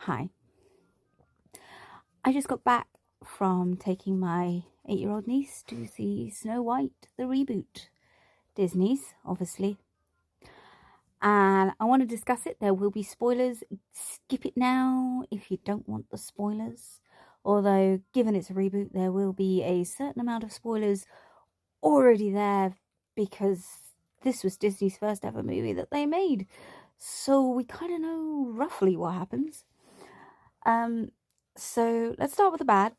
Hi. I just got back from taking my 8-year-old niece to see Snow White, the reboot. Disney's, obviously. And I want to discuss it. There will be spoilers. Skip it now if you don't want the spoilers. Although, given it's a reboot, there will be a certain amount of spoilers already there because this was Disney's first ever movie that they made. So we kind of know roughly what happens. So let's start with the bad.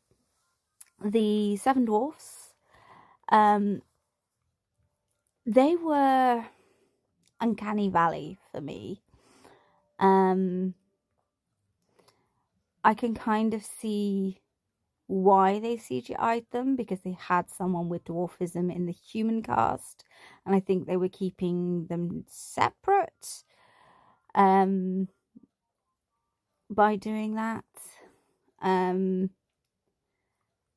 The Seven Dwarfs, they were uncanny valley for me. I can kind of see why they CGI'd them, because they had someone with dwarfism in the human cast, and I think they were keeping them separate by doing that.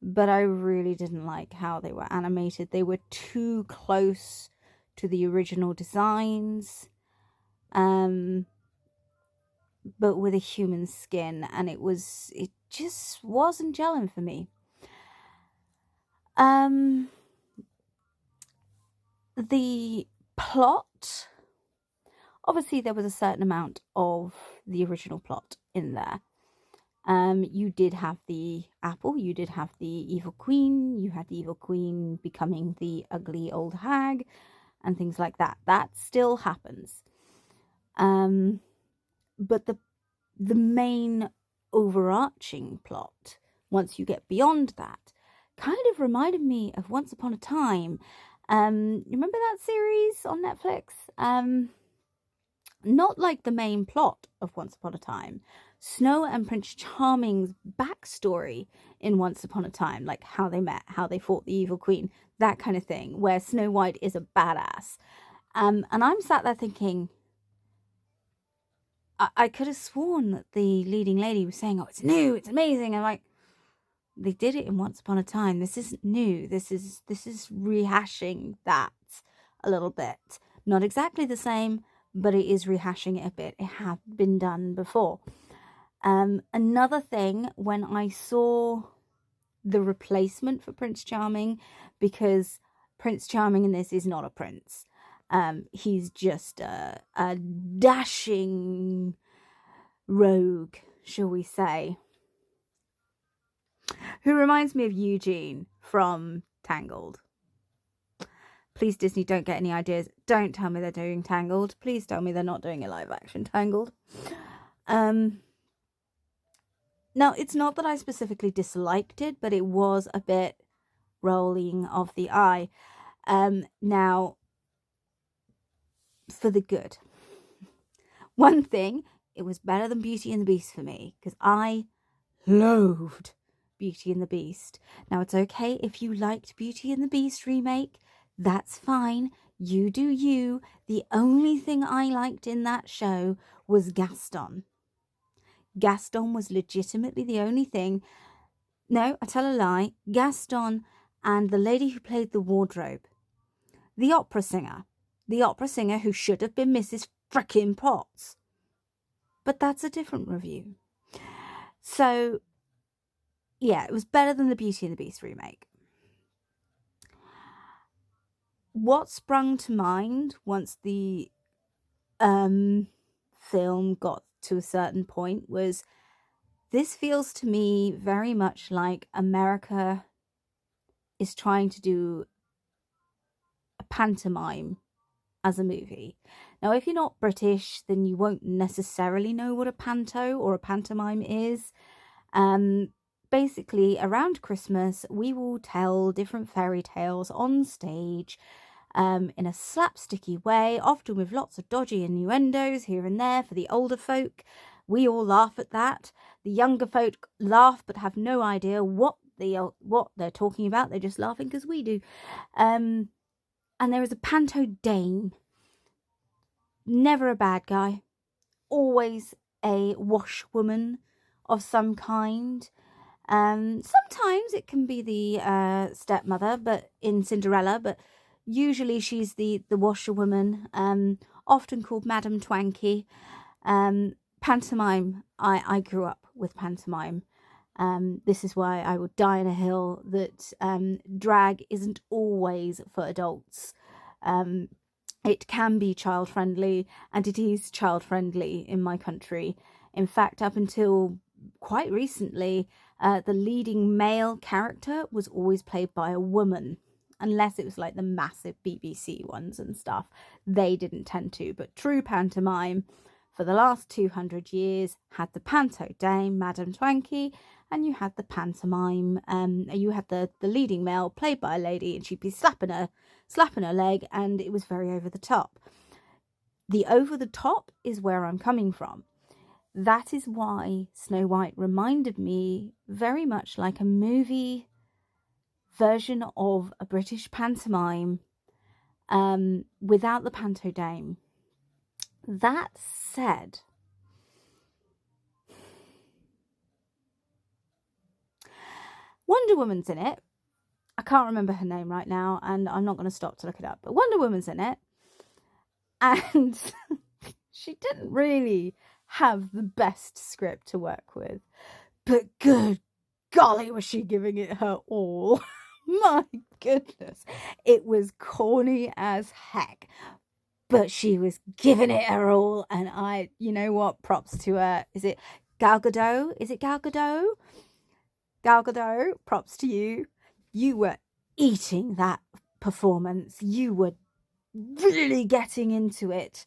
But I really didn't like how they were animated. They were too close to the original designs, but with a human skin, and it just wasn't gelling for me. The plot, obviously there was a certain amount of the original plot in there. You did have the apple, you did have the evil queen, you had the evil queen becoming the ugly old hag, and things like that. That still happens. But the main overarching plot, once you get beyond that, kind of reminded me of Once Upon a Time. Remember that series on Netflix? Not like the main plot of Once Upon a Time. Snow and Prince Charming's backstory in Once Upon a Time, like how they met, how they fought the evil queen, that kind of thing, where Snow White is a badass. And I'm sat there thinking, I could have sworn that the leading lady was saying, oh, it's new, it's amazing. I'm like, they did it in Once Upon a Time. This isn't new. This is rehashing that a little bit. Not exactly the same, but it is rehashing it a bit. It had been done before. Another thing, when I saw the replacement for Prince Charming, because Prince Charming in this is not a prince. He's just a dashing rogue, shall we say, who reminds me of Eugene from Tangled. Please, Disney, don't get any ideas. Don't tell me they're doing Tangled. Please tell me they're not doing a live action Tangled. Now, it's not that I specifically disliked it, but it was a bit rolling of the eye. Now, for the good. One thing, it was better than Beauty and the Beast for me, because I loathed Beauty and the Beast. Now, it's okay if you liked Beauty and the Beast remake. That's fine. You do you. The only thing I liked in that show was Gaston. Gaston was legitimately the only thing. No, I tell a lie. Gaston and the lady who played the wardrobe. The opera singer. The opera singer who should have been Mrs. Frickin' Potts. But that's a different review. So, yeah, it was better than the Beauty and the Beast remake. What sprung to mind once the film got to a certain point was, this feels to me very much like America is trying to do a pantomime as a movie. Now, if you're not British, then you won't necessarily know what a panto or a pantomime is. Basically, around Christmas, we will tell different fairy tales on stage in a slapsticky way, often with lots of dodgy innuendos here and there for the older folk. We all laugh at that. The younger folk laugh but have no idea what they're talking about. They're just laughing because we do. And there is a panto dame. Never a bad guy. Always a washwoman of some kind. Sometimes it can be the stepmother, but in Cinderella, but usually she's the washerwoman, often called Madame Twanky. Pantomime I grew up with pantomime. This is why I would die on a hill that drag isn't always for adults. It can be child friendly, and it is child friendly in my country. In fact, up until quite recently, the leading male character was always played by a woman, unless it was like the massive BBC ones and stuff. They didn't tend to, but true pantomime for the last 200 years had the panto dame, Madame Twankey, and you had the pantomime, you had the leading male played by a lady, and she'd be slapping her leg, and it was very over the top. The over the top is where I'm coming from. That is why Snow White reminded me very much like a movie version of a British pantomime, without the panto dame. That said, Wonder Woman's in it. I can't remember her name right now, and I'm not going to stop to look it up, but Wonder Woman's in it, and she didn't really have the best script to work with, but good golly was she giving it her all. My goodness, it was corny as heck, but she was giving it her all, and you know what, props to her. Is it Gal Gadot? Gal Gadot, props to you. You were eating that performance. You were really getting into it,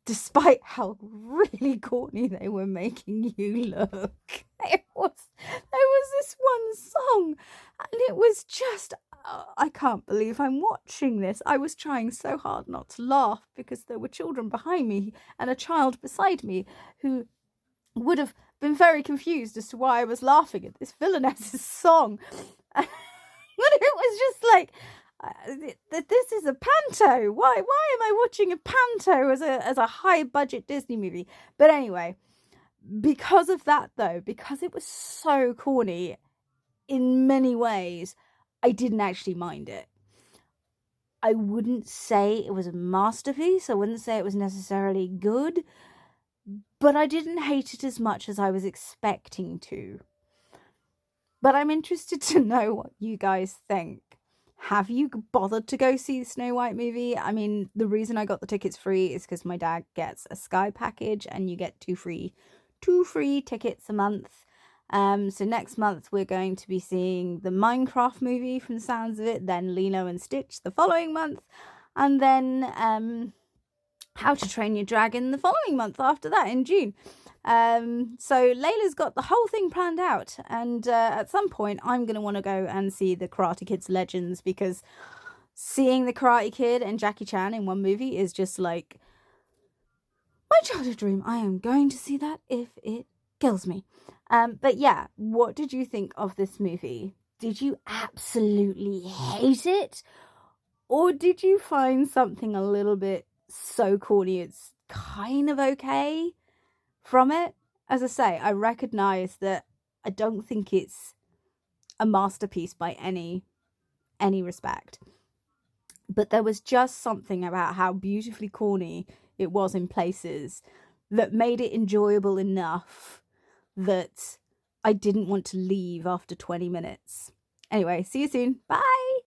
despite how really corny they were making you look. There was this one song, and it was just, I can't believe I'm watching this. I was trying so hard not to laugh because there were children behind me and a child beside me who would have been very confused as to why I was laughing at this villainess's song. But it was just like, this is a panto. Why am I watching a panto as a high budget Disney movie? But anyway, because of that though, because it was so corny in many ways, I didn't actually mind it. I wouldn't say it was a masterpiece. I wouldn't say it was necessarily good, but I didn't hate it as much as I was expecting to. But I'm interested to know what you guys think. Have you bothered to go see the Snow White movie? I mean, the reason I got the tickets free is because my dad gets a Sky package, and you get two free tickets a month. So next month we're going to be seeing the Minecraft movie from the sounds of it, then Lilo and Stitch the following month, and then How to Train Your Dragon the following month after that in June. So Layla's got the whole thing planned out, and at some point I'm going to want to go and see the Karate Kid's Legends, because seeing the Karate Kid and Jackie Chan in one movie is just like my childhood dream. I am going to see that if it kills me. But yeah, what did you think of this movie? Did you absolutely hate it? Or did you find something a little bit so corny it's kind of okay from it? As I say, I recognise that I don't think it's a masterpiece by any respect. But there was just something about how beautifully corny it was in places that made it enjoyable enough that I didn't want to leave after 20 minutes. Anyway, see you soon. Bye!